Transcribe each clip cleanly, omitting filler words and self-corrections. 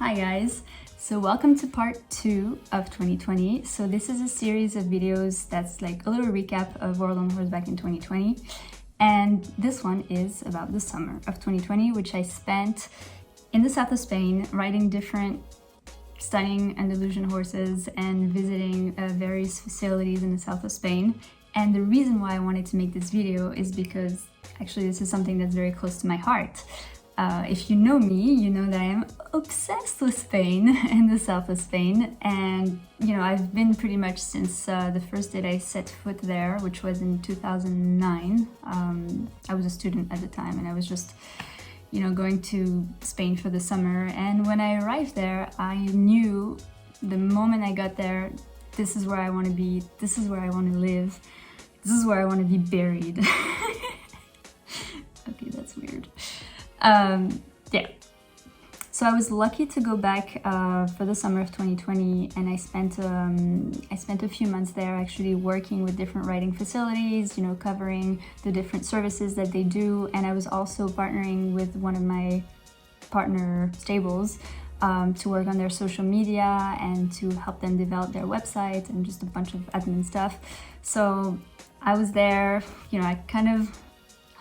Hi guys, so welcome to part 2 of 2020. So this is a series of videos that's like a little recap of World on Horseback in 2020, and this one is about the summer of 2020, which I spent in the south of Spain riding different stunning Andalusian horses and visiting various facilities in the south of Spain. And the reason why I wanted to make this video is because actually this is something that's very close to my heart. If you know me, you know that I am obsessed with Spain and the south of Spain, and you know, I've been pretty much since the first day I set foot there, which was in 2009. I was a student at the time and I was just, you know, going to Spain for the summer, and when I arrived there, I knew the moment I got there, this is where I want to be, this is where I want to live, this is where I want to be buried. Okay, that's weird. Yeah, so I was lucky to go back for the summer of 2020, and I spent a few months there actually working with different riding facilities, you know, covering the different services that they do, and I was also partnering with one of my partner stables to work on their social media and to help them develop their website and just a bunch of admin stuff. So I was there, you know, I kind of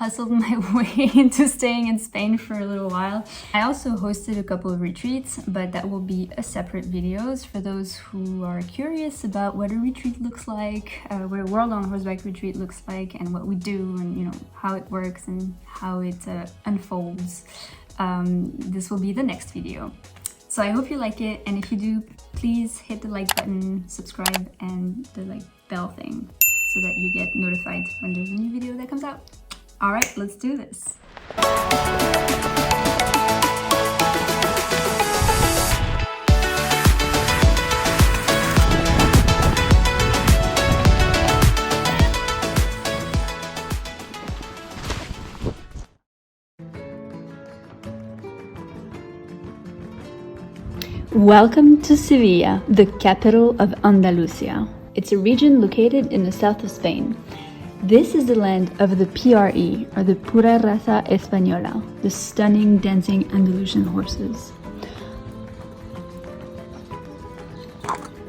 hustled my way into staying in Spain for a little while. I also hosted a couple of retreats, but that will be a separate videos for those who are curious about what a retreat looks like, what a World on Horseback retreat looks like, and what we do, and you know, how it works and how it unfolds. This will be the next video. So I hope you like it, and if you do, please hit the like button, subscribe, and the like bell thing so that you get notified when there's a new video that comes out. All right, let's do this. Welcome to Sevilla, the capital of Andalusia. It's a region located in the south of Spain. This is the land of the PRE, or the Pura Raza Española, the stunning dancing Andalusian horses.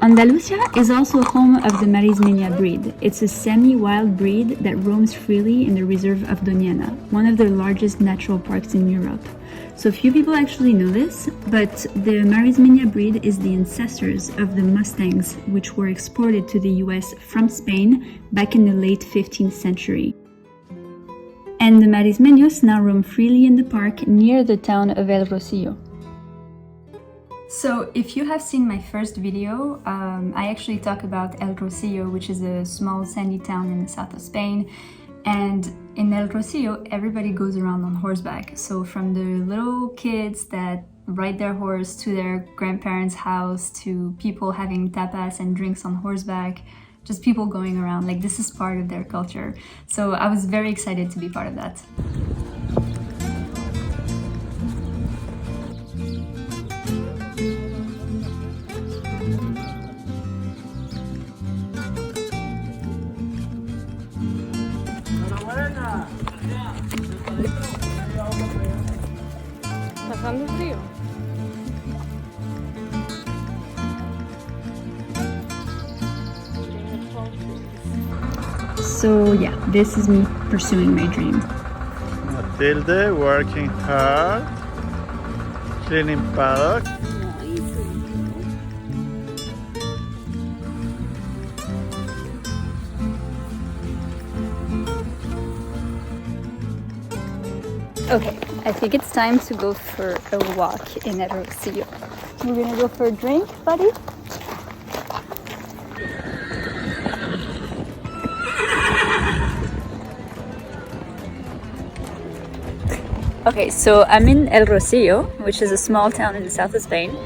Andalusia is also home of the Marismeña breed. It's a semi-wild breed that roams freely in the reserve of Doñana, one of the largest natural parks in Europe. So few people actually know this, but the Marismeña breed is the ancestors of the Mustangs, which were exported to the US from Spain back in the late 15th century. And the Marismeños now roam freely in the park near the town of El Rocio. So if you have seen my first video, I actually talk about El Rocio, which is a small sandy town in the south of Spain. And in El Rocio, everybody goes around on horseback. So from the little kids that ride their horse to their grandparents' house, to people having tapas and drinks on horseback, just people going around, like this is part of their culture. So I was very excited to be part of that. Pasando frío. So yeah, this is me pursuing my dream. Matilde working hard, cleaning paddock. Okay, I think it's time to go for a walk in El Rocio. We're gonna go for a drink, buddy? Okay, so I'm in El Rocio, which is a small town in the south of Spain,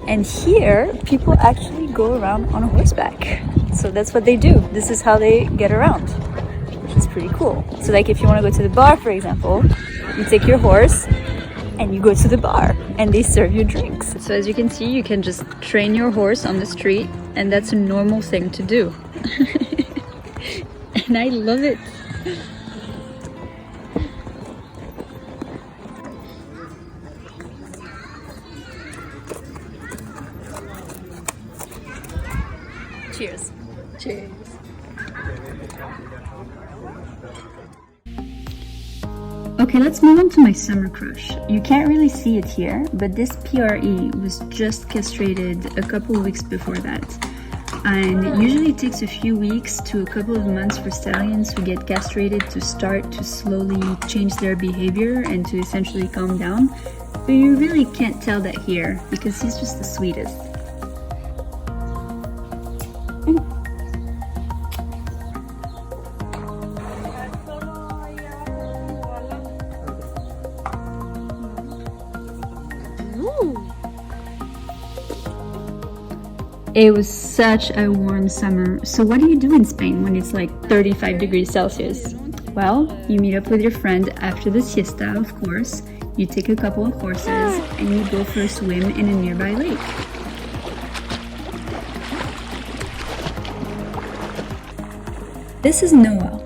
and here people actually go around on horseback. So that's what they do. This is how they get around, which is pretty cool. So like if you want to go to the bar, for example, you take your horse and you go to the bar and they serve you drinks. So as you can see, you can just train your horse on the street, and that's a normal thing to do. And I love it. Cheers. Cheers. Okay, let's move on to my summer crush. You can't really see it here, but this PRE was just castrated a couple of weeks before that. And it usually takes a few weeks to a couple of months for stallions who get castrated to start to slowly change their behavior and to essentially calm down. But you really can't tell that here because he's just the sweetest. It was such a warm summer. So what do you do in Spain when it's like 35 degrees Celsius? Well, you meet up with your friend after the siesta, of course. You take a couple of horses and you go for a swim in a nearby lake. This is Noah.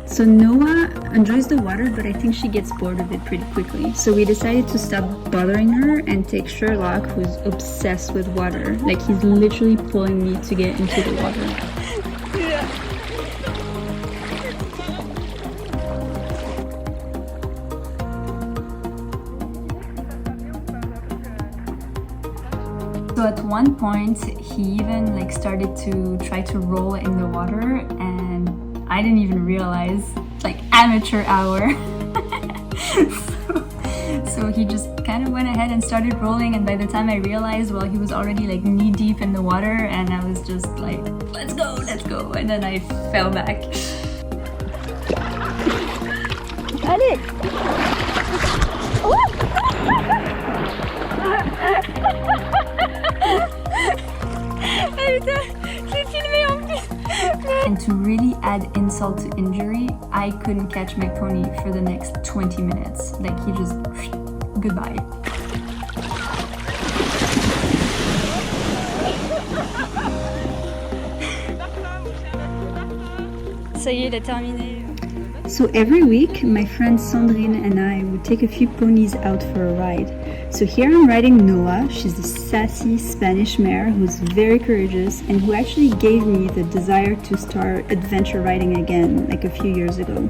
So Noah enjoys the water, but I think she gets bored of it pretty quickly. So we decided to stop bothering her and take Sherlock, who's obsessed with water. Like he's literally pulling me to get into the water. So at one point, he even like started to try to roll in the water, and I didn't even realize, like amateur hour. so he just kind of went ahead and started rolling, and by the time I realized, well, he was already like knee deep in the water, and I was just like, let's go, and then I fell back. Allez. And to really add insult to injury, I couldn't catch my pony for the next 20 minutes. Like he just, goodbye. Ça y est, il a terminé. So every week, my friend Sandrine and I would take a few ponies out for a ride. So here I'm riding Noah. She's a sassy Spanish mare who's very courageous and who actually gave me the desire to start adventure riding again, like a few years ago.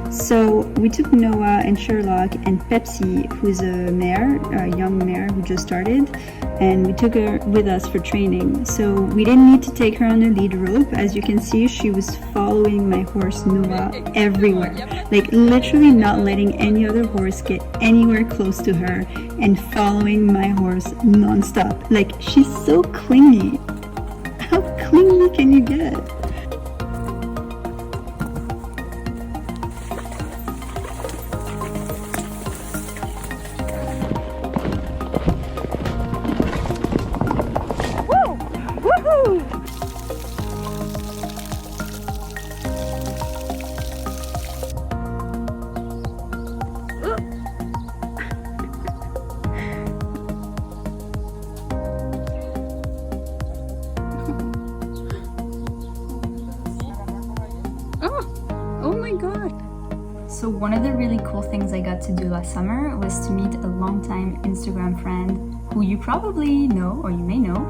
So we took Noah and Sherlock and Pepsi, who's a mare, a young mare who just started, and we took her with us for training. So we didn't need to take her on a lead rope. As you can see, she was following my horse Noah everywhere, like literally not letting any other horse get anywhere close to her and following my horse non-stop. Like she's so clingy. How clingy can you get? Oh my god. So one of the really cool things I got to do last summer was to meet a longtime Instagram friend who you probably know, or you may know,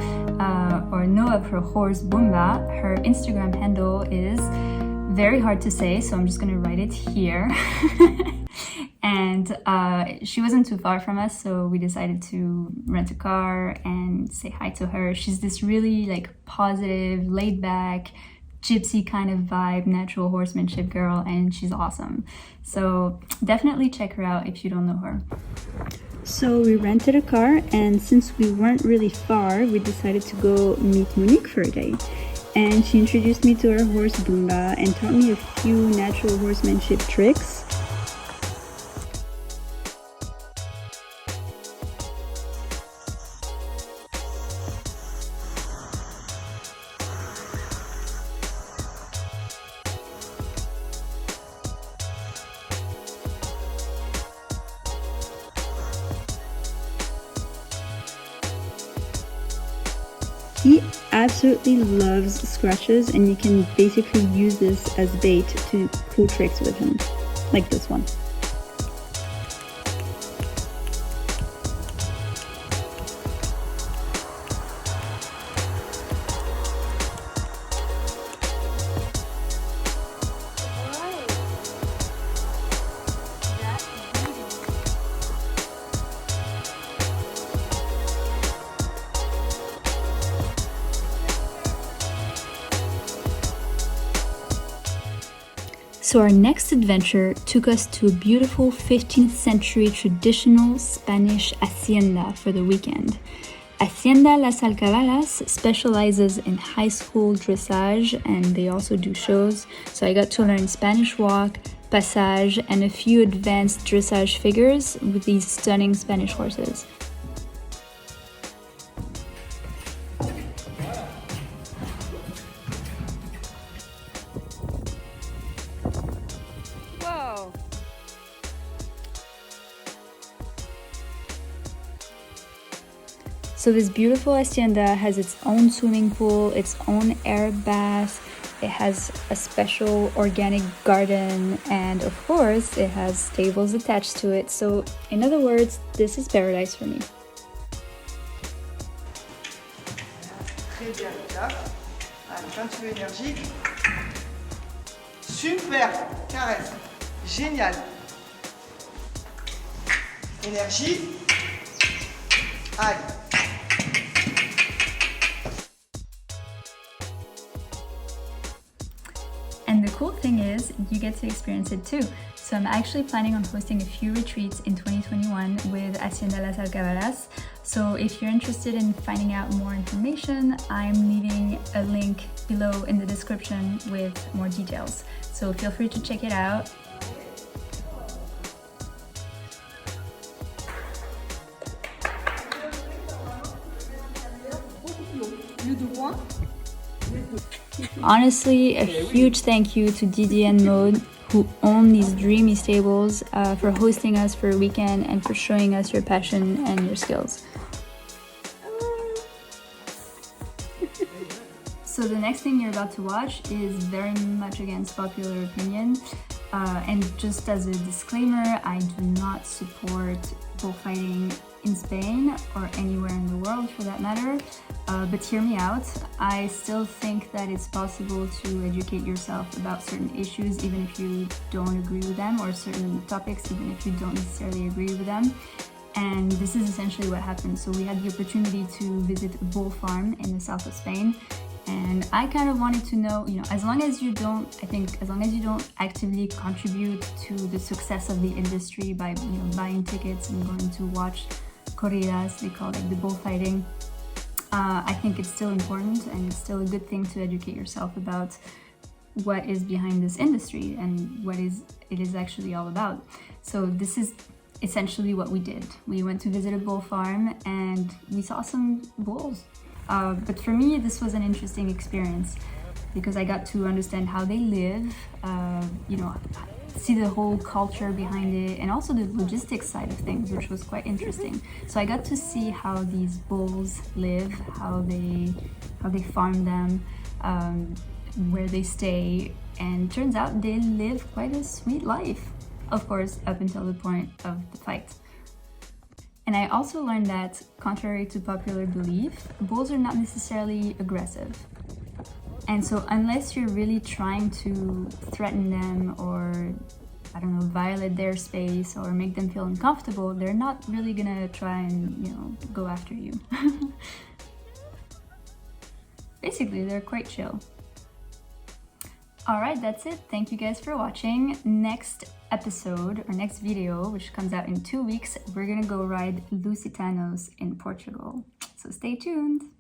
or know of her horse Bumba. Her Instagram handle is very hard to say, so I'm just gonna write it here. And she wasn't too far from us, so we decided to rent a car and say hi to her. She's this really like positive, laid back, gypsy kind of vibe, natural horsemanship girl, and she's awesome. So definitely check her out if you don't know her. So we rented a car, and since we weren't really far, we decided to go meet Monique for a day. And she introduced me to her horse Bumba and taught me a few natural horsemanship tricks. He absolutely loves scratches, and you can basically use this as bait to do cool tricks with him, like this one. So our next adventure took us to a beautiful 15th century traditional Spanish hacienda for the weekend. Hacienda Las Alcabalas specializes in high school dressage and they also do shows. So I got to learn Spanish walk, passage, and a few advanced dressage figures with these stunning Spanish horses. Whoa. So this beautiful hacienda has its own swimming pool, its own air bath, it has a special organic garden, and of course it has stables attached to it. So in other words, this is paradise for me. Très bien, là. Allez, quand tu veux énergique. Super, caresse. Génial. Énergie. Allez. And the cool thing is, you get to experience it too. So I'm actually planning on hosting a few retreats in 2021 with Hacienda Las Alcabalas. So if you're interested in finding out more information, I'm leaving a link below in the description with more details. So feel free to check it out. Honestly, a huge thank you to Didi and Maud, who own these dreamy stables, for hosting us for a weekend and for showing us your passion and your skills. So the next thing you're about to watch is very much against popular opinion. And just as a disclaimer, I do not support bullfighting in Spain or anywhere in the world for that matter. But hear me out. I still think that it's possible to educate yourself about certain issues even if you don't agree with them, or certain topics even if you don't necessarily agree with them. And this is essentially what happened. So we had the opportunity to visit a bull farm in the south of Spain. And I kind of wanted to know, as long as you don't actively contribute to the success of the industry by, buying tickets and going to watch corridas, they call it the bullfighting, I think it's still important and it's still a good thing to educate yourself about what is behind this industry and what it is actually all about. So this is essentially what we did. We went to visit a bull farm and we saw some bulls. But for me, this was an interesting experience because I got to understand how they live, see the whole culture behind it, and also the logistics side of things, which was quite interesting. So I got to see how these bulls live, how they farm them, where they stay, and turns out they live quite a sweet life. Of course, up until the point of the fight. And I also learned that, contrary to popular belief, bulls are not necessarily aggressive. And so unless you're really trying to threaten them or, violate their space or make them feel uncomfortable, they're not really gonna try and, go after you. Basically, they're quite chill. Alright, that's it. Thank you guys for watching. Next episode, or next video, which comes out in 2 weeks, we're gonna go ride Lusitanos in Portugal. So stay tuned!